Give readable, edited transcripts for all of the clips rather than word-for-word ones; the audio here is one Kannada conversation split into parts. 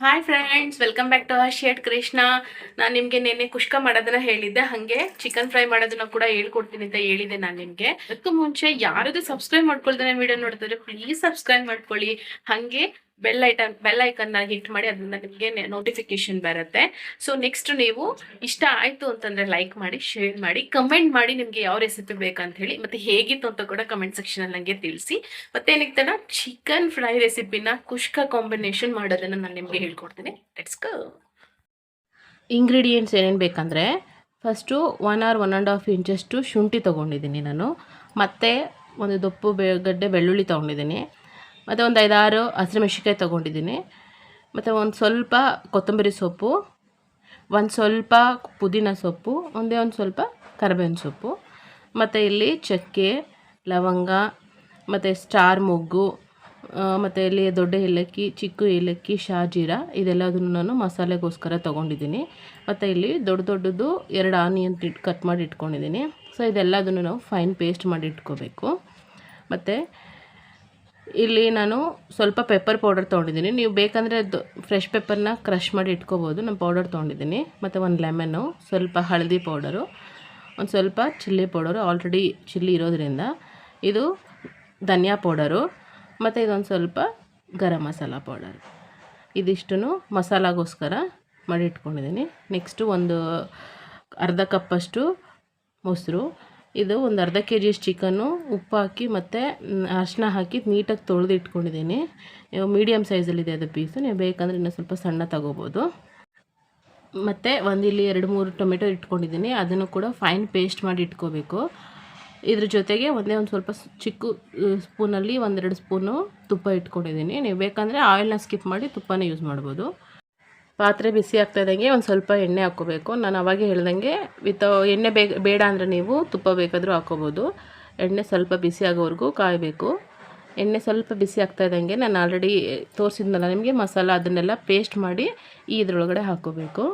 Hi friends, welcome back to Shet Krishna. ನಾನು ನಿಮಗೆ ನಿನ್ನೆ ಕುಷ್ಕ ಮಾಡೋದನ್ನ ಹೇಳಿದ್ದೆ, ಹಾಗೆ ಚಿಕನ್ ಫ್ರೈ ಮಾಡೋದನ್ನ ಕೂಡ ಹೇಳ್ಕೊಡ್ತೀನಿ ಅಂತ ಹೇಳಿದೆ ನಾನು ನಿಮಗೆ. ಅದಕ್ಕೂ ಮುಂಚೆ ಯಾರಾದ್ರೂ ಸಬ್ಸ್ಕ್ರೈಬ್ ಮಾಡ್ಕೊಳ್ತಾನೆ ವಿಡಿಯೋ ನೋಡ್ತಾರೆ, ಪ್ಲೀಸ್ ಸಬ್ಸ್ಕ್ರೈಬ್ ಮಾಡ್ಕೊಳ್ಳಿ. ಹಾಗೆ ಬೆಲ್ ಐಕನ್ನ ಹಿಟ್ ಮಾಡಿ, ಅದರಿಂದ ನಿಮಗೆ ನೋಟಿಫಿಕೇಶನ್ ಬರುತ್ತೆ. ಸೊ ನೆಕ್ಸ್ಟ್ ನೀವು ಇಷ್ಟ ಆಯ್ತು ಅಂತಂದ್ರೆ ಲೈಕ್ ಮಾಡಿ, ಶೇರ್ ಮಾಡಿ, ಕಮೆಂಟ್ ಮಾಡಿ ನಿಮಗೆ ಯಾವ ರೆಸಿಪಿ ಬೇಕಂತ ಹೇಳಿ, ಮತ್ತೆ ಹೇಗಿತ್ತು ಅಂತ ಕೂಡ ಕಮೆಂಟ್ ಸೆಕ್ಷನ್ ಅಲ್ಲಿ ನನಗೆ ತಿಳಿಸಿ. ಮತ್ತೆ ಏನಕ್ಕೆ ಚಿಕನ್ ಫ್ರೈ ರೆಸಿಪಿನ ಕುಷ್ಕ ಕಾಂಬಿನೇಷನ್ ಮಾಡೋದನ್ನ ನಾನು ನಿಮಗೆ ಹೇಳ್ಕೊಡ್ತೀನಿ. Let's go. ಇಂಗ್ರೀಡಿಯೆಂಟ್ಸ್ ಏನೇನು ಬೇಕಂದರೆ, ಫಸ್ಟು 1 or 1.5 ಇಂಚಷ್ಟು ಶುಂಠಿ ತೊಗೊಂಡಿದ್ದೀನಿ ನಾನು, ಮತ್ತು ಒಂದು ದೊಪ್ಪು ಗಡ್ಡೆ ಬೆಳ್ಳುಳ್ಳಿ ತೊಗೊಂಡಿದ್ದೀನಿ, ಮತ್ತು ಒಂದು 5-6 ಹಸಿಮೆಣಸಿನ್ಕಾಯಿ ತೊಗೊಂಡಿದ್ದೀನಿ, ಮತ್ತು ಒಂದು ಸ್ವಲ್ಪ ಕೊತ್ತಂಬರಿ ಸೊಪ್ಪು, ಒಂದು ಸ್ವಲ್ಪ ಪುದೀನ ಸೊಪ್ಪು, ಒಂದು ಸ್ವಲ್ಪ ಕರಿಬೇವಿನ ಸೊಪ್ಪು, ಮತ್ತು ಇಲ್ಲಿ ಚಕ್ಕೆ, ಲವಂಗ, ಮತ್ತು ಸ್ಟಾರ್ ಮೊಗ್ಗು, ಮತ್ತು ಇಲ್ಲಿ ದೊಡ್ಡ ಏಲಕ್ಕಿ, ಚಿಕ್ಕ ಏಲಕ್ಕಿ, ಶಾಜೀರ, ಇದೆಲ್ಲದನ್ನು ನಾನು ಮಸಾಲೆಗೋಸ್ಕರ ತೊಗೊಂಡಿದ್ದೀನಿ. ಮತ್ತು ಇಲ್ಲಿ ದೊಡ್ಡದು 2 ಆನಿಯನ್ ಕಟ್ ಮಾಡಿ ಇಟ್ಕೊಂಡಿದ್ದೀನಿ. ಸೊ ಇದೆಲ್ಲದನ್ನು ನಾವು ಫೈನ್ ಪೇಸ್ಟ್ ಮಾಡಿ ಇಟ್ಕೋಬೇಕು. ಮತ್ತು ಇಲ್ಲಿ ನಾನು ಸ್ವಲ್ಪ ಪೆಪ್ಪರ್ ಪೌಡರ್ ತೊಗೊಂಡಿದ್ದೀನಿ. ನೀವು ಬೇಕಂದರೆ ಫ್ರೆಶ್ ಪೆಪ್ಪರ್ನ ಕ್ರಷ್ ಮಾಡಿ ಇಟ್ಕೋಬೋದು. ನಾನು ಪೌಡರ್ ತೊಗೊಂಡಿದ್ದೀನಿ. ಮತ್ತು ಒಂದು ಲೆಮನ್ನು, ಸ್ವಲ್ಪ ಹಳದಿ ಪೌಡರು, ಒಂದು ಸ್ವಲ್ಪ ಚಿಲ್ಲಿ ಪೌಡರು, ಆಲ್ರೆಡಿ ಚಿಲ್ಲಿ ಇರೋದ್ರಿಂದ. ಇದು ಧನಿಯಾ ಪೌಡರು, ಮತ್ತು ಇದೊಂದು ಸ್ವಲ್ಪ ಗರಂ ಮಸಾಲ ಪೌಡರ್. ಇದಿಷ್ಟು ಮಸಾಲಾಗೋಸ್ಕರ ಮಾಡಿ ಇಟ್ಕೊಂಡಿದ್ದೀನಿ. ನೆಕ್ಸ್ಟು ಒಂದು ಅರ್ಧ ಕಪ್ಪಷ್ಟು ಮೊಸರು, ಇದು ಒಂದು ಅರ್ಧ kg ಚಿಕನ್ನು, ಉಪ್ಪು ಹಾಕಿ ಮತ್ತು ಅರಿಶಿನ ಹಾಕಿ ನೀಟಾಗಿ ತೊಳೆದು ಇಟ್ಕೊಂಡಿದ್ದೀನಿ. ಮೀಡಿಯಮ್ ಸೈಜಲ್ಲಿದೆ ಅದು ಪೀಸು, ನೀವು ಬೇಕಂದರೆ ಇನ್ನೂ ಸ್ವಲ್ಪ ಸಣ್ಣ ತಗೋಬೋದು. ಮತ್ತು ಇಲ್ಲಿ 2-3 ಟೊಮೆಟೊ ಇಟ್ಕೊಂಡಿದ್ದೀನಿ, ಅದನ್ನು ಕೂಡ ಫೈನ್ ಪೇಸ್ಟ್ ಮಾಡಿ ಇಟ್ಕೋಬೇಕು. ಇದ್ರ ಜೊತೆಗೆ ಒಂದು ಸ್ವಲ್ಪ ಚಿಕ್ಕ ಸ್ಪೂನಲ್ಲಿ 1-2 ಸ್ಪೂನು ತುಪ್ಪ ಇಟ್ಕೊಂಡಿದ್ದೀನಿ. ನೀವು ಬೇಕಂದರೆ ಆಯಿಲ್ನ ಸ್ಕಿಪ್ ಮಾಡಿ ತುಪ್ಪನ ಯೂಸ್ ಮಾಡ್ಬೋದು. ಪಾತ್ರೆ ಬಿಸಿ ಆಗ್ತಾಯಿದ್ದಂಗೆ ಒಂದು ಸ್ವಲ್ಪ ಎಣ್ಣೆ ಹಾಕ್ಕೋಬೇಕು. ನಾನು ಅವಾಗೆ ಹೇಳ್ದಂಗೆ ಎಣ್ಣೆ ಬೇಡ ಅಂದರೆ ನೀವು ತುಪ್ಪ ಬೇಕಾದರೂ ಹಾಕ್ಕೋಬೋದು. ಎಣ್ಣೆ ಸ್ವಲ್ಪ ಬಿಸಿ ಆಗೋವರೆಗೂ ಕಾಯಬೇಕು. ಎಣ್ಣೆ ಸ್ವಲ್ಪ ಬಿಸಿ ಆಗ್ತಾಯಿದ್ದಂಗೆ ನಾನು ಆಲ್ರೆಡಿ ತೋರಿಸಿದ್ನಲ್ಲ ನಿಮಗೆ ಮಸಾಲ, ಅದನ್ನೆಲ್ಲ ಪೇಸ್ಟ್ ಮಾಡಿ ಇದರೊಳಗಡೆ ಹಾಕ್ಕೋಬೇಕು.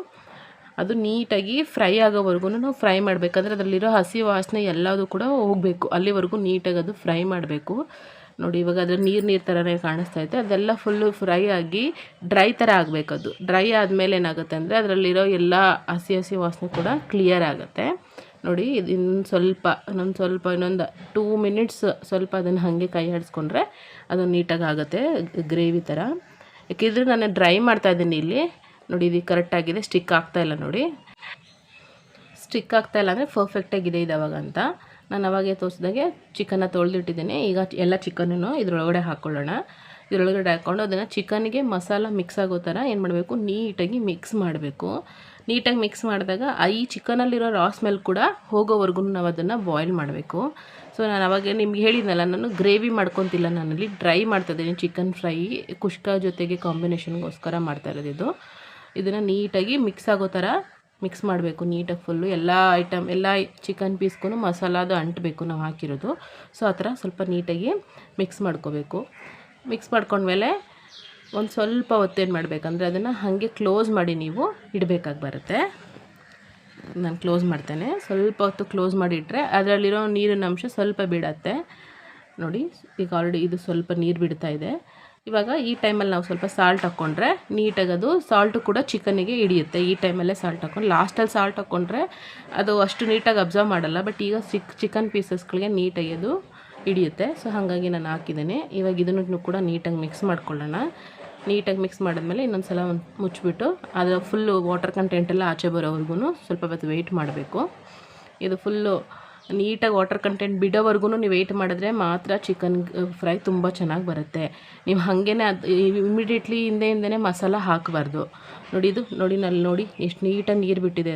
ಅದು ನೀಟಾಗಿ ಫ್ರೈ ಆಗೋವರೆಗೂ ನಾವು ಫ್ರೈ ಮಾಡಬೇಕಂದ್ರೆ ಅದರಲ್ಲಿರೋ ಹಸಿ ವಾಸನೆ ಎಲ್ಲದೂ ಕೂಡ ಹೋಗಬೇಕು. ಅಲ್ಲಿವರೆಗೂ ನೀಟಾಗಿ ಅದು ಫ್ರೈ ಮಾಡಬೇಕು. ನೋಡಿ, ಇವಾಗ ಅದ್ರ ನೀರು ಥರನೇ ಕಾಣಿಸ್ತಾ ಇದೆ. ಅದೆಲ್ಲ ಫುಲ್ಲು ಫ್ರೈ ಆಗಿ ಡ್ರೈ ಥರ ಆಗಬೇಕು. ಅದು ಡ್ರೈ ಆದಮೇಲೆ ಏನಾಗುತ್ತೆ ಅಂದರೆ ಅದರಲ್ಲಿರೋ ಎಲ್ಲ ಹಸಿ ವಾಸನೆ ಕೂಡ ಕ್ಲಿಯರ್ ಆಗುತ್ತೆ. ನೋಡಿ, ಇನ್ನೊಂದು ಸ್ವಲ್ಪ 2 ಮಿನಿಟ್ಸ್ ಸ್ವಲ್ಪ ಅದನ್ನು ಹಾಗೆ ಕೈ ಆಡಿಸ್ಕೊಂಡ್ರೆ ಅದು ನೀಟಾಗಿ ಆಗುತ್ತೆ, ಗ್ರೇವಿ ಥರ. ಯಾಕೆಂದರೆ ನಾನು ಡ್ರೈ ಮಾಡ್ತಾಯಿದ್ದೀನಿ ಇಲ್ಲಿ. ನೋಡಿ, ಇದು ಕರೆಕ್ಟಾಗಿದೆ, ಸ್ಟಿಕ್ ಆಗ್ತಾಯಿಲ್ಲ. ನೋಡಿ, ಸ್ಟಿಕ್ ಆಗ್ತಾಯಿಲ್ಲ ಅಂದರೆ ಪರ್ಫೆಕ್ಟಾಗಿದೆ ಇದು ಅವಾಗ ಅಂತ. ನಾನು ಅವಾಗೆ ತೋರಿಸಿದಾಗೆ ಚಿಕನ್ನ ತೊಳೆದಿಟ್ಟಿದ್ದೀನಿ. ಈಗ ಎಲ್ಲ ಚಿಕನನ್ನು ಇದರೊಳಗಡೆ ಹಾಕ್ಕೊಳ್ಳೋಣ. ಇದರೊಳಗಡೆ ಹಾಕ್ಕೊಂಡು ಅದನ್ನು ಚಿಕನ್ಗೆ ಮಸಾಲ ಮಿಕ್ಸ್ ಆಗೋ ಥರ ಏನು ಮಾಡಬೇಕು, ನೀಟಾಗಿ ಮಿಕ್ಸ್ ಮಾಡಬೇಕು. ನೀಟಾಗಿ ಮಿಕ್ಸ್ ಮಾಡಿದಾಗ ಈ ಚಿಕನಲ್ಲಿರೋ ರಾ ಸ್ಮೆಲ್ ಕೂಡ ಹೋಗೋವರೆಗೂ ನಾವು ಅದನ್ನು ಬಾಯ್ಲ್ ಮಾಡಬೇಕು. ಸೊ ನಾನು ಅವಾಗ ನಿಮ್ಗೆ ಹೇಳಿದ್ನಲ್ಲ, ನಾನು ಗ್ರೇವಿ ಮಾಡ್ಕೊತಿಲ್ಲ, ನಾನಲ್ಲಿ ಡ್ರೈ ಮಾಡ್ತಾಯಿದ್ದೀನಿ. ಚಿಕನ್ ಫ್ರೈ ಕುಷ್ಕ ಜೊತೆಗೆ ಕಾಂಬಿನೇಷನ್ಗೋಸ್ಕರ ಮಾಡ್ತಾ ಇರೋದು. ಇದನ್ನು ನೀಟಾಗಿ ಮಿಕ್ಸ್ ಆಗೋ ಥರ ಮಿಕ್ಸ್ ಮಾಡಬೇಕು. ನೀಟಾಗಿ ಫುಲ್ಲು ಎಲ್ಲ ಚಿಕನ್ ಪೀಸ್ಗೂ ಮಸಾಲ ಅದು ಅಂಟಬೇಕು ನಾವು ಹಾಕಿರೋದು. ಸೊ ಆ ಥರ ಸ್ವಲ್ಪ ನೀಟಾಗಿ ಮಿಕ್ಸ್ ಮಾಡ್ಕೋಬೇಕು. ಮಿಕ್ಸ್ ಮಾಡ್ಕೊಂಡ್ಮೇಲೆ ಒಂದು ಸ್ವಲ್ಪ ಹೊತ್ತೇನು ಮಾಡಬೇಕಂದ್ರೆ ಅದನ್ನು ಹಾಗೆ ಕ್ಲೋಸ್ ಮಾಡಿ ನೀವು ಇಡಬೇಕಾಗಿ ಬರುತ್ತೆ. ನಾನು ಕ್ಲೋಸ್ ಮಾಡ್ತೇನೆ. ಸ್ವಲ್ಪ ಹೊತ್ತು ಕ್ಲೋಸ್ ಮಾಡಿ ಇಟ್ಟರೆ ಅದರಲ್ಲಿರೋ ನೀರಿನ ಅಂಶ ಸ್ವಲ್ಪ ಬಿಡತ್ತೆ. ನೋಡಿ, ಈಗ ಆಲ್ರೆಡಿ ಇದು ಸ್ವಲ್ಪ ನೀರು ಬಿಡ್ತಾ ಇದೆ. ಇವಾಗ ಈ ಟೈಮಲ್ಲಿ ನಾವು ಸ್ವಲ್ಪ ಸಾಲ್ಟ್ ಹಾಕ್ಕೊಂಡ್ರೆ ನೀಟಾಗಿ ಅದು ಸಾಲ್ಟು ಕೂಡ ಚಿಕನ್ನಿಗೆ ಹಿಡಿಯುತ್ತೆ. ಈ ಟೈಮಲ್ಲೇ ಸಾಲ್ಟ್ ಹಾಕ್ಕೊಂಡು, ಲಾಸ್ಟಲ್ಲಿ ಸಾಲ್ಟ್ ಹಾಕ್ಕೊಂಡ್ರೆ ಅದು ಅಷ್ಟು ನೀಟಾಗಿ ಅಬ್ಸರ್ವ್ ಮಾಡಲ್ಲ. ಬಟ್ ಈಗ ಚಿಕನ್ ಪೀಸಸ್ಗಳಿಗೆ ನೀಟಾಗಿ ಅದು ಹಿಡಿಯುತ್ತೆ. ಸೊ ಹಾಗಾಗಿ ನಾನು ಹಾಕಿದ್ದೀನಿ. ಇವಾಗ ಇದನ್ನು ಕೂಡ ನೀಟಾಗಿ ಮಿಕ್ಸ್ ಮಾಡ್ಕೊಳ್ಳೋಣ. ನೀಟಾಗಿ ಮಿಕ್ಸ್ ಮಾಡಿದ್ಮೇಲೆ ಇನ್ನೊಂದು ಸಲ ಮುಚ್ಚಿಬಿಟ್ಟು ಅದರ ಫುಲ್ಲು ವಾಟರ್ ಕಂಟೆಂಟೆಲ್ಲ ಆಚೆ ಬರೋವರೆಗೂ ಸ್ವಲ್ಪ ಹೊತ್ತು ವೆಯ್ಟ್ ಮಾಡಬೇಕು. ಇದು ಫುಲ್ಲು ನೀಟಾಗಿ ವಾಟರ್ ಕಂಟೆಂಟ್ ಬಿಡೋವರೆಗೂ ನೀವು ವೆಯ್ಟ್ ಮಾಡಿದ್ರೆ ಮಾತ್ರ ಚಿಕನ್ ಫ್ರೈ ತುಂಬ ಚೆನ್ನಾಗಿ ಬರುತ್ತೆ. ನೀವು ಹಾಗೇ ಅದು ಇಮಿಡಿಯೇಟ್ಲಿ ಹಿಂದೆನೇ ಮಸಾಲ ಹಾಕಬಾರ್ದು. ನೋಡಿ ಎಷ್ಟು ನೀಟಾಗಿ ನೀರು ಬಿಟ್ಟಿದೆ.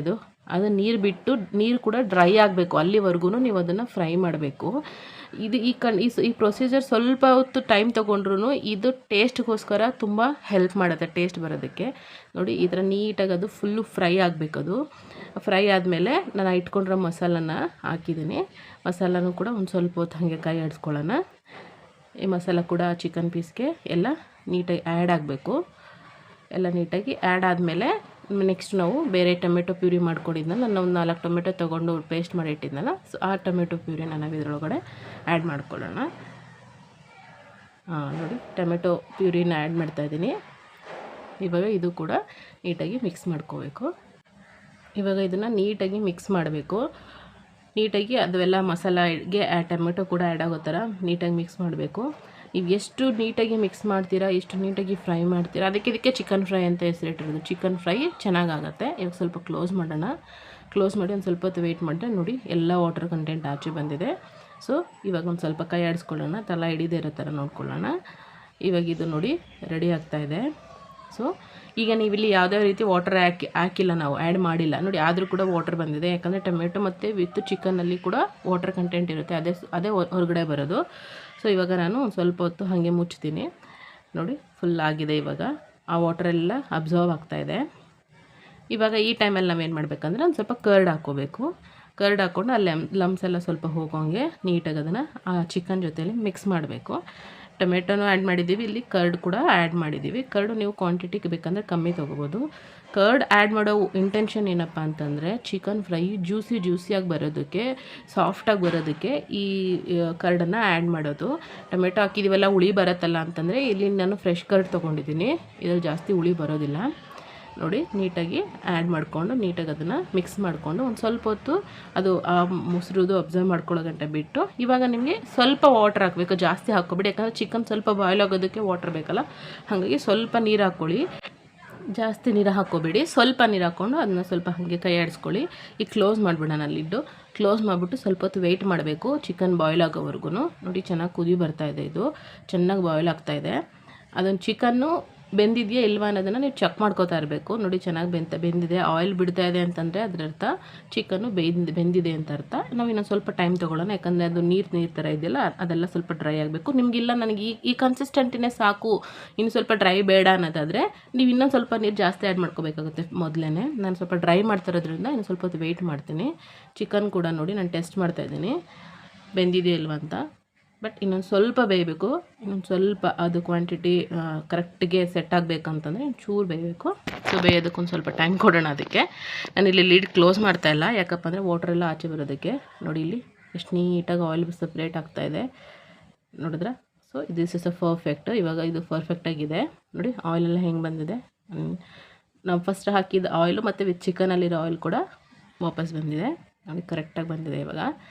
ಅದು ನೀರು ಬಿಟ್ಟು ನೀರು ಕೂಡ ಡ್ರೈ ಆಗಬೇಕು. ಅಲ್ಲಿವರೆಗೂ ನೀವು ಅದನ್ನು ಫ್ರೈ ಮಾಡಬೇಕು. ಇದು ಈ ಪ್ರೊಸೀಜರ್ ಸ್ವಲ್ಪ ಹೊತ್ತು ಟೈಮ್ ತೊಗೊಂಡ್ರೂ ಇದು ಟೇಸ್ಟ್ಗೋಸ್ಕರ ತುಂಬ ಹೆಲ್ಪ್ ಮಾಡುತ್ತೆ, ಟೇಸ್ಟ್ ಬರೋದಕ್ಕೆ. ನೋಡಿ, ಈ ಥರ ನೀಟಾಗಿ ಅದು ಫುಲ್ಲು ಫ್ರೈ ಆಗಬೇಕು. ಅದು ಫ್ರೈ ಆದಮೇಲೆ ನಾನು ಇಟ್ಕೊಂಡಿರೋ ಮಸಾಲನ ಹಾಕಿದ್ದೀನಿ. ಮಸಾಲನೂ ಕೂಡ ಒಂದು ಸ್ವಲ್ಪ ಹೊತ್ತು ಹಾಗೆ ಕೈ ಆಡಿಸ್ಕೊಳ್ಳೋಣ. ಈ ಮಸಾಲ ಕೂಡ ಚಿಕನ್ ಪೀಸ್ಗೆ ಎಲ್ಲ ನೀಟಾಗಿ ಆ್ಯಡ್ ಆಗಬೇಕು. ಎಲ್ಲ ನೀಟಾಗಿ ಆ್ಯಡ್ ಆದಮೇಲೆ ನೆಕ್ಸ್ಟ್ ನಾವು ಬೇರೆ ಟೊಮೆಟೊ ಪ್ಯೂರಿ ಮಾಡ್ಕೊಂಡಿದ್ನಲ್ಲ, ನಾನು ಒಂದು 4 ಟೊಮೆಟೊ ತೊಗೊಂಡು ಪೇಸ್ಟ್ ಮಾಡಿ ಇಟ್ಟಿದ್ನಲ್ಲ, ಸೊ ಆ ಟೊಮೆಟೊ ಪ್ಯೂರಿನ ನಾವು ಇದರೊಳಗಡೆ ಆ್ಯಡ್ ಮಾಡ್ಕೊಳ್ಳೋಣ. ನೋಡಿ, ಟೊಮೆಟೊ ಪ್ಯೂರಿನ ಆ್ಯಡ್ ಮಾಡ್ತಾಯಿದ್ದೀನಿ. ಇವಾಗ ಇದು ಕೂಡ ನೀಟಾಗಿ ಮಿಕ್ಸ್ ಮಾಡ್ಕೋಬೇಕು. ಇವಾಗ ಇದನ್ನು ನೀಟಾಗಿ ಮಿಕ್ಸ್ ಮಾಡಬೇಕು. ನೀಟಾಗಿ ಅದೆಲ್ಲ ಮಸಾಲೆಗೆ ಟೊಮೆಟೊ ಕೂಡ ಆ್ಯಡ್ ಆಗೋ ಥರ ನೀಟಾಗಿ ಮಿಕ್ಸ್ ಮಾಡಬೇಕು. ನೀವು ಎಷ್ಟು ನೀಟಾಗಿ ಮಿಕ್ಸ್ ಮಾಡ್ತೀರಾ, ಎಷ್ಟು ನೀಟಾಗಿ ಫ್ರೈ ಮಾಡ್ತೀರಾ, ಇದಕ್ಕೆ ಚಿಕನ್ ಫ್ರೈ ಅಂತ ಹೆಸರಿಟ್ಟಿರೋದು. ಚಿಕನ್ ಫ್ರೈ ಚೆನ್ನಾಗಾಗುತ್ತೆ. ಇವಾಗ ಸ್ವಲ್ಪ ಕ್ಲೋಸ್ ಮಾಡೋಣ. ಕ್ಲೋಸ್ ಮಾಡಿ ಒಂದು ಸ್ವಲ್ಪ ಹೊತ್ತು ವೆಯ್ಟ್ ಮಾಡಿದ್ರೆ ನೋಡಿ ಎಲ್ಲ ವಾಟರ್ ಕಂಟೆಂಟ್ ಆಚೆ ಬಂದಿದೆ. ಸೊ ಇವಾಗ ಒಂದು ಸ್ವಲ್ಪ ಕೈ ಆಡಿಸ್ಕೊಳ್ಳೋಣ, ತಲೆ ಹಿಡಿದೇ ಇರೋ ಥರ ನೋಡ್ಕೊಳ್ಳೋಣ. ಇವಾಗ ಇದು ನೋಡಿ ರೆಡಿ ಆಗ್ತಾಯಿದೆ. ಸೊ ಈಗ ನೀವಿಲ್ಲಿ ಯಾವುದೇ ರೀತಿ ವಾಟರ್ ಹಾಕಿಲ್ಲ, ನಾವು ಆ್ಯಡ್ ಮಾಡಿಲ್ಲ ನೋಡಿ, ಆದರೂ ಕೂಡ ವಾಟರ್ ಬಂದಿದೆ. ಯಾಕಂದರೆ ಟೊಮೆಟೊ ಮತ್ತು ವಿತ್ ಚಿಕನಲ್ಲಿ ಕೂಡ ವಾಟರ್ ಕಂಟೆಂಟ್ ಇರುತ್ತೆ, ಅದೇ ಹೊರಗಡೆ ಬರೋದು. ಸೊ ಇವಾಗ ನಾನು ಒಂದು ಸ್ವಲ್ಪ ಹೊತ್ತು ಹಾಗೆ ಮುಚ್ತೀನಿ. ನೋಡಿ ಫುಲ್ ಆಗಿದೆ. ಇವಾಗ ಆ ವಾಟರೆಲ್ಲ ಅಬ್ಸರ್ವ್ ಆಗ್ತಾಯಿದೆ. ಇವಾಗ ಈ ಟೈಮಲ್ಲಿ ನಾವೇನು ಮಾಡಬೇಕಂದ್ರೆ ಒಂದು ಸ್ವಲ್ಪ ಕರ್ಡ್ ಹಾಕ್ಕೋಬೇಕು. ಕರ್ಡ್ ಹಾಕ್ಕೊಂಡು ಅಲ್ಲಿ ಲಮ್ಸ್ ಎಲ್ಲ ಸ್ವಲ್ಪ ಹೋಗೋಂಗೆ ನೀಟಾಗಿ ಅದನ್ನು ಆ ಚಿಕನ್ ಜೊತೆಯಲ್ಲಿ ಮಿಕ್ಸ್ ಮಾಡಬೇಕು. ಟೊಮೆಟೊನೂ ಆ್ಯಡ್ ಮಾಡಿದ್ದೀವಿ, ಇಲ್ಲಿ ಕರ್ಡ್ ಕೂಡ ಆ್ಯಡ್ ಮಾಡಿದ್ದೀವಿ. ಕರ್ಡು ನೀವು ಕ್ವಾಂಟಿಟಿಗೆ ಬೇಕಂದರೆ ಕಮ್ಮಿ ತೊಗೋಬೋದು. ಕರ್ಡ್ ಆ್ಯಡ್ ಮಾಡೋ ಇಂಟೆನ್ಷನ್ ಏನಪ್ಪ ಅಂತಂದರೆ ಚಿಕನ್ ಫ್ರೈ ಜ್ಯೂಸಿಯಾಗಿ ಬರೋದಕ್ಕೆ, ಸಾಫ್ಟಾಗಿ ಬರೋದಕ್ಕೆ ಈ ಕರ್ಡನ್ನು ಆ್ಯಡ್ ಮಾಡೋದು. ಟೊಮೆಟೊ ಹಾಕಿದ್ದೀವಲ್ಲ ಹುಳಿ ಬರುತ್ತಲ್ಲ ಅಂತಂದರೆ ಇಲ್ಲಿ ನಾನು ಫ್ರೆಶ್ ಕರ್ಡ್ ತೊಗೊಂಡಿದ್ದೀನಿ, ಇದರಲ್ಲಿ ಜಾಸ್ತಿ ಹುಳಿ ಬರೋದಿಲ್ಲ. ನೋಡಿ ನೀಟಾಗಿ ಆ್ಯಡ್ ಮಾಡಿಕೊಂಡು ನೀಟಾಗಿ ಅದನ್ನು ಮಿಕ್ಸ್ ಮಾಡಿಕೊಂಡು ಒಂದು ಸ್ವಲ್ಪ ಹೊತ್ತು ಅದು ಆ ಮೊಸರುದು ಅಬ್ಸರ್ವ್ ಮಾಡ್ಕೊಳ್ಳೋ ಗಂಟೆ ಬಿಟ್ಟು, ಇವಾಗ ನಿಮಗೆ ಸ್ವಲ್ಪ ವಾಟರ್ ಹಾಕಬೇಕು, ಜಾಸ್ತಿ ಹಾಕ್ಕೊಬೇಡಿ. ಯಾಕಂದರೆ ಚಿಕನ್ ಸ್ವಲ್ಪ ಬಾಯ್ಲ್ ಆಗೋದಕ್ಕೆ ವಾಟರ್ ಬೇಕಲ್ಲ, ಹಾಗಾಗಿ ಸ್ವಲ್ಪ ನೀರು ಹಾಕ್ಕೊಳ್ಳಿ. ಜಾಸ್ತಿ ನೀರು ಹಾಕ್ಕೋಬೇಡಿ, ಸ್ವಲ್ಪ ನೀರು ಹಾಕ್ಕೊಂಡು ಅದನ್ನ ಸ್ವಲ್ಪ ಹಾಗೆ ಕೈ ಆಡಿಸ್ಕೊಳ್ಳಿ. ಈಗ ಕ್ಲೋಸ್ ಮಾಡಿಬಿಡೋಣ ಲಿಡ್ಡು. ಕ್ಲೋಸ್ ಮಾಡಿಬಿಟ್ಟು ಸ್ವಲ್ಪ ಹೊತ್ತು ವೆಯ್ಟ್ ಮಾಡಬೇಕು ಚಿಕನ್ ಬಾಯ್ಲ್ ಆಗೋವರೆಗೂ. ನೋಡಿ ಚೆನ್ನಾಗಿ ಕುದಿ ಬರ್ತಾಯಿದೆ, ಇದು ಚೆನ್ನಾಗಿ ಬಾಯ್ಲ್ ಆಗ್ತಾಯಿದೆ. ಅದನ್ನು ಚಿಕನ್ನು ಬೆಂದಿದೆಯಾ ಇಲ್ವಾ ಅನ್ನೋದನ್ನು ನೀವು ಚೆಕ್ ಮಾಡ್ಕೋತಾ ಇರಬೇಕು. ನೋಡಿ ಚೆನ್ನಾಗಿ ಬೆಂದಿದೆ, ಆಯಿಲ್ ಬಿಡ್ತಾ ಇದೆ ಅಂತಂದರೆ ಅದರ ಅರ್ಥ ಚಿಕನ್ನು ಬೆಂದಿದೆ ಅಂತ ಅರ್ಥ. ನಾವು ಇನ್ನೊಂದು ಸ್ವಲ್ಪ ಟೈಮ್ ತೊಗೊಳ್ಳೋಣ, ಯಾಕಂದರೆ ಅದು ನೀರು ಥರ ಇದೆಯಲ್ಲ ಅದೆಲ್ಲ ಸ್ವಲ್ಪ ಡ್ರೈ ಆಗಬೇಕು. ನಿಮಗಿಲ್ಲ ನನಗೆ ಈ ಕನ್ಸಿಸ್ಟೆಂಟಿನೇ ಸಾಕು, ಇನ್ನು ಸ್ವಲ್ಪ ಡ್ರೈ ಬೇಡ ಅನ್ನೋದಾದರೆ ನೀವು ಇನ್ನೊಂದು ಸ್ವಲ್ಪ ನೀರು ಜಾಸ್ತಿ ಆ್ಯಡ್ ಮಾಡ್ಕೋಬೇಕಾಗುತ್ತೆ. ಮೊದಲೇ ನಾನು ಸ್ವಲ್ಪ ಡ್ರೈ ಮಾಡ್ತಿರೋದ್ರಿಂದ ಇನ್ನು ಸ್ವಲ್ಪ ಹೊತ್ತು ವೆಯ್ಟ್ ಮಾಡ್ತೀನಿ. ಚಿಕನ್ ಕೂಡ ನೋಡಿ ನಾನು ಟೆಸ್ಟ್ ಮಾಡ್ತಾಯಿದ್ದೀನಿ ಬೆಂದಿದೆಯಾ ಇಲ್ವಾ ಅಂತ. ಬಟ್ ಇನ್ನೊಂದು ಸ್ವಲ್ಪ ಬೇಯಬೇಕು, ಇನ್ನೊಂದು ಸ್ವಲ್ಪ ಅದು ಕ್ವಾಂಟಿಟಿ ಕರೆಕ್ಟಿಗೆ ಸೆಟ್ ಆಗಬೇಕಂತಂದರೆ ಚೂರು ಬೇಯಬೇಕು. ಸೊ ಬೇಯೋದಕ್ಕೊಂದು ಸ್ವಲ್ಪ ಟೈಮ್ ಕೊಡೋಣ. ಅದಕ್ಕೆ ನಾನು ಇಲ್ಲಿ ಲೀಡ್ ಕ್ಲೋಸ್ ಮಾಡ್ತಾಯಿಲ್ಲ, ಯಾಕಪ್ಪ ಅಂದರೆ ವಾಟ್ರೆಲ್ಲ ಆಚೆ ಬರೋದಕ್ಕೆ. ನೋಡಿ ಇಲ್ಲಿ ಎಷ್ಟು ನೀಟಾಗಿ ಆಯಿಲ್ ಸಪ್ರೇಟ್ ಆಗ್ತಾಯಿದೆ ನೋಡಿದ್ರೆ. So this is a perfect. ಇವಾಗ ಇದು ಪರ್ಫೆಕ್ಟಾಗಿದೆ ನೋಡಿ, ಆಯಿಲೆಲ್ಲ ಹೆಂಗೆ ಬಂದಿದೆ. ನಾವು ಫಸ್ಟ್ ಹಾಕಿದ ಆಯಿಲು ಮತ್ತು ವಿತ್ ಚಿಕನಲ್ಲಿರೋ ಆಯಿಲ್ ಕೂಡ ವಾಪಸ್ ಬಂದಿದೆ ನೋಡಿ, ಕರೆಕ್ಟಾಗಿ ಬಂದಿದೆ. ಇವಾಗ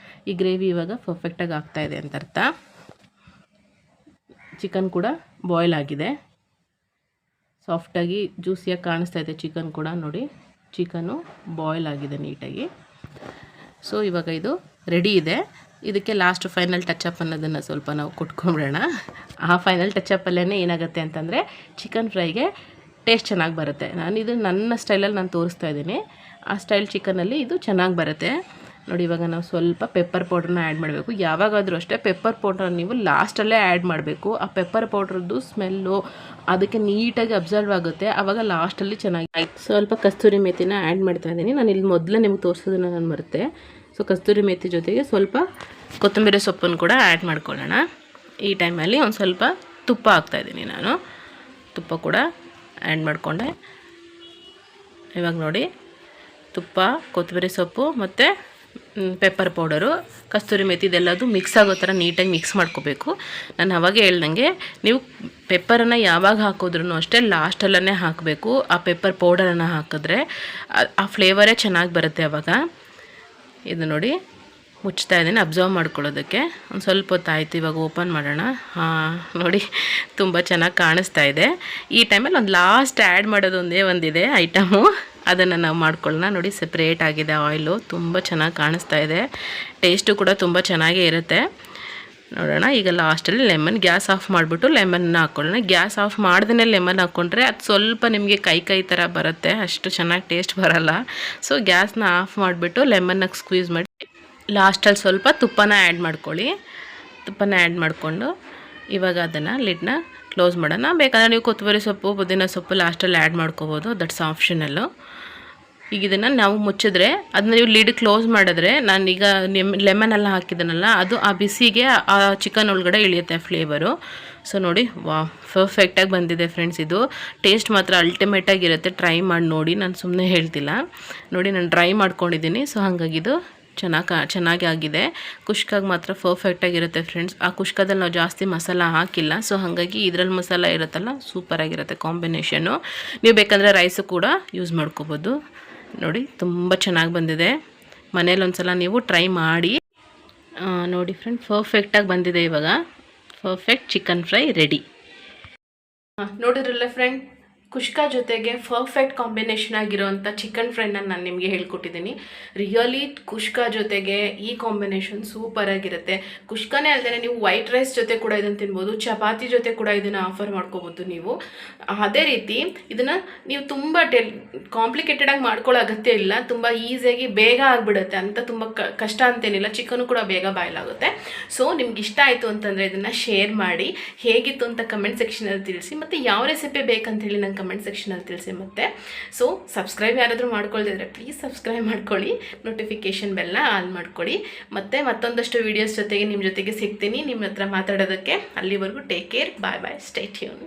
ಈ ಗ್ರೇವಿ ಇವಾಗ ಪರ್ಫೆಕ್ಟಾಗಿ ಆಗ್ತಾಯಿದೆ ಅಂತ ಅರ್ಥ. ಚಿಕನ್ ಕೂಡ ಬಾಯ್ಲ್ ಆಗಿದೆ, ಸಾಫ್ಟಾಗಿ ಜ್ಯೂಸಿಯಾಗಿ ಕಾಣಿಸ್ತಾ ಇದೆ ಚಿಕನ್ ಕೂಡ. ನೋಡಿ ಚಿಕನ್ನು ಬಾಯ್ಲ್ ಆಗಿದೆ ನೀಟಾಗಿ. ಸೊ ಇವಾಗ ಇದು ರೆಡಿ ಇದೆ. ಇದಕ್ಕೆ ಲಾಸ್ಟ್ ಫೈನಲ್ ಟಚಪ್ ಅನ್ನೋದನ್ನು ಸ್ವಲ್ಪ ನಾವು ಕೊಟ್ಕೊಂಬಿಡೋಣ. ಆ ಫೈನಲ್ ಟಚಪ್ಪಲ್ಲೇ ಏನಾಗುತ್ತೆ ಅಂತಂದರೆ ಚಿಕನ್ ಫ್ರೈಗೆ ಟೇಸ್ಟ್ ಚೆನ್ನಾಗಿ ಬರುತ್ತೆ. ಇದು ನನ್ನ ಸ್ಟೈಲಲ್ಲಿ ನಾನು ತೋರಿಸ್ತಾ ಇದ್ದೀನಿ. ಆ ಸ್ಟೈಲ್ ಚಿಕನಲ್ಲಿ ಇದು ಚೆನ್ನಾಗಿ ಬರುತ್ತೆ ನೋಡಿ. ಇವಾಗ ನಾವು ಸ್ವಲ್ಪ ಪೆಪ್ಪರ್ ಪೌಡ್ರನ್ನ ಆ್ಯಡ್ ಮಾಡಬೇಕು. ಯಾವಾಗಾದರೂ ಅಷ್ಟೇ ಪೆಪ್ಪರ್ ಪೌಡ್ರ್ ನೀವು ಲಾಸ್ಟಲ್ಲೇ ಆ್ಯಡ್ ಮಾಡಬೇಕು. ಆ ಪೆಪ್ಪರ್ ಪೌಡ್ರದ್ದು ಸ್ಮೆಲ್ಲು ಅದಕ್ಕೆ ನೀಟಾಗಿ ಅಬ್ಸರ್ವ್ ಆಗುತ್ತೆ, ಆವಾಗ ಲಾಸ್ಟಲ್ಲಿ ಚೆನ್ನಾಗಿ. ಸ್ವಲ್ಪ ಕಸ್ತೂರಿ ಮೆಥಿನ ಆ್ಯಡ್ ಮಾಡ್ತಾ ಇದ್ದೀನಿ. ನಾನು ಇಲ್ಲಿ ಮೊದಲೇ ನಿಮ್ಗೆ ತೋರಿಸೋದನ್ನು ನಾನು ಮರೆತೆ. ಸೊ ಕಸ್ತೂರಿ ಮೆಥಿ ಜೊತೆಗೆ ಸ್ವಲ್ಪ ಕೊತ್ತಂಬರಿ ಸೊಪ್ಪನ್ನು ಕೂಡ ಆ್ಯಡ್ ಮಾಡ್ಕೊಳ್ಳೋಣ. ಈ ಟೈಮಲ್ಲಿ ಒಂದು ಸ್ವಲ್ಪ ತುಪ್ಪ ಹಾಕ್ತಾಯಿದ್ದೀನಿ ನಾನು. ತುಪ್ಪ ಕೂಡ ಆ್ಯಡ್ ಮಾಡಿಕೊಂಡೆ. ಇವಾಗ ನೋಡಿ ತುಪ್ಪ, ಕೊತ್ತಂಬರಿ ಸೊಪ್ಪು ಮತ್ತು ಪೆಪ್ಪರ್ ಪೌಡರು, ಕಸ್ತೂರಿ ಮೆಥಿ ಇದೆಲ್ಲದು ಮಿಕ್ಸ್ ಆಗೋ ಥರ ನೀಟಾಗಿ ಮಿಕ್ಸ್ ಮಾಡ್ಕೋಬೇಕು. ನಾನು ಅವಾಗೇ ಹೇಳ್ದಂಗೆ ನೀವು ಪೆಪ್ಪರನ್ನು ಯಾವಾಗ ಹಾಕೋದ್ರೂ ಅಷ್ಟೇ ಲಾಸ್ಟಲ್ಲೇ ಹಾಕಬೇಕು. ಆ ಪೆಪ್ಪರ್ ಪೌಡರನ್ನು ಹಾಕಿದ್ರೆ ಆ ಫ್ಲೇವರೇ ಚೆನ್ನಾಗಿ ಬರುತ್ತೆ ಆವಾಗ. ಇದು ನೋಡಿ ಮುಚ್ತಾ ಇದ್ದೀನಿ ಅಬ್ಸರ್ವ್ ಮಾಡ್ಕೊಳ್ಳೋದಕ್ಕೆ. ಒಂದು ಸ್ವಲ್ಪ ಹೊತ್ತು ಆಯಿತು, ಇವಾಗ ಓಪನ್ ಮಾಡೋಣ. ನೋಡಿ ತುಂಬ ಚೆನ್ನಾಗಿ ಕಾಣಿಸ್ತಾ ಇದೆ. ಈ ಟೈಮಲ್ಲಿ ಒಂದು ಲಾಸ್ಟ್ ಆ್ಯಡ್ ಮಾಡೋದು ಒಂದಿದೆ ಐಟಮು, ಅದನ್ನು ನಾವು ಮಾಡ್ಕೊಳ್ಳೋಣ. ನೋಡಿ ಸಪ್ರೇಟ್ ಆಗಿದೆ ಆಯಿಲು, ತುಂಬ ಚೆನ್ನಾಗಿ ಕಾಣಿಸ್ತಾ ಇದೆ. ಟೇಸ್ಟು ಕೂಡ ತುಂಬ ಚೆನ್ನಾಗೇ ಇರುತ್ತೆ. ನೋಡೋಣ ಈಗ ಲಾಸ್ಟಲ್ಲಿ ಲೆಮನ್, ಗ್ಯಾಸ್ ಆಫ್ ಮಾಡಿಬಿಟ್ಟು ಲೆಮನ್ನ ಹಾಕ್ಕೊಳ್ಳೋಣ. ಗ್ಯಾಸ್ ಆಫ್ ಮಾಡ್ದೇ ಲೆಮನ್ ಹಾಕ್ಕೊಂಡ್ರೆ ಅದು ಸ್ವಲ್ಪ ನಿಮಗೆ ಕೈ ಥರ ಬರುತ್ತೆ, ಅಷ್ಟು ಚೆನ್ನಾಗಿ ಟೇಸ್ಟ್ ಬರೋಲ್ಲ. ಸೊ ಗ್ಯಾಸ್ನ ಆಫ್ ಮಾಡಿಬಿಟ್ಟು ಲೆಮನ್ನಾಗಿ ಸ್ಕ್ವೀಸ್ ಮಾಡಿ ಲಾಸ್ಟಲ್ಲಿ ಸ್ವಲ್ಪ ತುಪ್ಪನ ಆ್ಯಡ್ ಮಾಡ್ಕೊಳ್ಳಿ. ತುಪ್ಪನ ಆ್ಯಡ್ ಮಾಡಿಕೊಂಡು ಇವಾಗ ಅದನ್ನು ಲಿಡ್ನ ಕ್ಲೋಸ್ ಮಾಡೋಣ. ಬೇಕಾದರೆ ನೀವು ಕೊತ್ತಂಬರಿ ಸೊಪ್ಪು, ಪುದೀನ ಸೊಪ್ಪು ಲಾಸ್ಟಲ್ಲಿ ಆ್ಯಡ್ ಮಾಡ್ಕೋಬೋದು, ದಟ್ಸ್ ಆಪ್ಷನಲ್ಲು. ಈಗ ಇದನ್ನು ನಾವು ಮುಚ್ಚಿದ್ರೆ ಅದನ್ನ ನೀವು ಲಿಡ್ ಕ್ಲೋಸ್ ಮಾಡಿದ್ರೆ, ನಾನೀಗ ಲೆಮನೆಲ್ಲ ಹಾಕಿದ್ದೀನಲ್ಲ ಅದು ಆ ಬಿಸಿಗೆ ಆ ಚಿಕನ್ ಒಳಗಡೆ ಇಳಿಯುತ್ತೆ ಫ್ಲೇವರು. ಸೊ ನೋಡಿ ಪರ್ಫೆಕ್ಟಾಗಿ ಬಂದಿದೆ ಫ್ರೆಂಡ್ಸ್. ಇದು ಟೇಸ್ಟ್ ಮಾತ್ರ ಅಲ್ಟಿಮೇಟಾಗಿರುತ್ತೆ, ಟ್ರೈ ಮಾಡಿ ನೋಡಿ. ನಾನು ಸುಮ್ಮನೆ ಹೇಳ್ತಿಲ್ಲ ನೋಡಿ, ನಾನು ಟ್ರೈ ಮಾಡ್ಕೊಂಡಿದ್ದೀನಿ. ಸೊ ಹಾಗಾಗಿ ಇದು ಚೆನ್ನಾಗಿ ಆಗಿದೆ. ಕುಷ್ಕಾಗಿ ಮಾತ್ರ ಪರ್ಫೆಕ್ಟಾಗಿರುತ್ತೆ ಫ್ರೆಂಡ್ಸ್. ಆ ಕುಷ್ಕದಲ್ಲಿ ನಾವು ಜಾಸ್ತಿ ಮಸಾಲ ಹಾಕಿಲ್ಲ, ಸೊ ಹಾಗಾಗಿ ಇದರಲ್ಲಿ ಮಸಾಲ ಇರುತ್ತಲ್ಲ ಸೂಪರಾಗಿರುತ್ತೆ ಕಾಂಬಿನೇಷನ್ನು. ನೀವು ಬೇಕಂದರೆ ರೈಸು ಕೂಡ ಯೂಸ್ ಮಾಡ್ಕೋಬೋದು. ನೋಡಿ ತುಂಬ ಚೆನ್ನಾಗಿ ಬಂದಿದೆ. ಮನೇಲಿ ಒಂದ್ಸಲ ನೀವು ಟ್ರೈ ಮಾಡಿ. ನೋಡಿ ಫ್ರೆಂಡ್, ಪರ್ಫೆಕ್ಟಾಗಿ ಬಂದಿದೆ. ಇವಾಗ ಪರ್ಫೆಕ್ಟ್ ಚಿಕನ್ ಫ್ರೈ ರೆಡಿ. ನೋಡಿದ್ರಲ್ಲ ಫ್ರೆಂಡ್, ಕುಷ್ಕ ಜೊತೆಗೆ ಪರ್ಫೆಕ್ಟ್ ಕಾಂಬಿನೇಷನ್ ಆಗಿರೋವಂಥ ಚಿಕನ್ ಫ್ರೈನ ನಾನು ನಿಮಗೆ ಹೇಳ್ಕೊಟ್ಟಿದ್ದೀನಿ. ರಿಯಲಿ ಕುಷ್ಕ ಜೊತೆಗೆ ಈ ಕಾಂಬಿನೇಷನ್ ಸೂಪರಾಗಿರುತ್ತೆ. ಕುಷ್ಕನೇ ಅಲ್ಲದೆ ನೀವು ವೈಟ್ ರೈಸ್ ಜೊತೆ ಕೂಡ ಇದನ್ನು ತಿನ್ಬೋದು, ಚಪಾತಿ ಜೊತೆ ಕೂಡ ಇದನ್ನು ಆಫರ್ ಮಾಡ್ಕೋಬೋದು ನೀವು. ಅದೇ ರೀತಿ ಇದನ್ನು ನೀವು ತುಂಬ ಕಾಂಪ್ಲಿಕೇಟೆಡಾಗಿ ಮಾಡ್ಕೊಳ್ಳೋ ಅಗತ್ಯ ಇಲ್ಲ. ತುಂಬ ಈಸಿಯಾಗಿ ಬೇಗ ಆಗಿಬಿಡುತ್ತೆ ಅಂತ, ತುಂಬ ಕಷ್ಟ ಅಂತೇನಿಲ್ಲ. ಚಿಕನು ಕೂಡ ಬೇಗ ಬಾಯ್ಲ್ ಆಗುತ್ತೆ. ಸೊ ನಿಮ್ಗೆ ಇಷ್ಟ ಆಯಿತು ಅಂತಂದರೆ ಇದನ್ನು ಶೇರ್ ಮಾಡಿ, ಹೇಗಿತ್ತು ಅಂತ ಕಮೆಂಟ್ ಸೆಕ್ಷನಲ್ಲಿ ತಿಳಿಸಿ. ಮತ್ತು ಯಾವ ರೆಸಿಪಿ ಬೇಕಂತೇಳಿ ನಂಗೆ ಕಮೆಂಟ್ ಸೆಕ್ಷನಲ್ಲಿ ತಿಳಿಸಿ. ಮತ್ತು ಸೊ ಸಬ್ಸ್ಕ್ರೈಬ್ ಯಾರಾದರೂ ಮಾಡ್ಕೊಳ್ದಿದ್ರೆ ಪ್ಲೀಸ್ ಸಬ್ಸ್ಕ್ರೈಬ್ ಮಾಡ್ಕೊಳ್ಳಿ, ನೋಟಿಫಿಕೇಷನ್ ಬೆಲ್ನ ಆನ್ ಮಾಡ್ಕೊಳ್ಳಿ. ಮತ್ತು ಮತ್ತೊಂದಷ್ಟು ವೀಡಿಯೋಸ್ ಜೊತೆಗೆ ನಿಮ್ಮ ಜೊತೆಗೆ ಸಿಗ್ತೀನಿ ನಿಮ್ಮ ಹತ್ರ ಮಾತಾಡೋದಕ್ಕೆ. ಅಲ್ಲಿವರೆಗೂ ಟೇಕ್ ಕೇರ್, ಬಾಯ್ ಬಾಯ್, ಸ್ಟೇ ಟ್ಯೂನ್.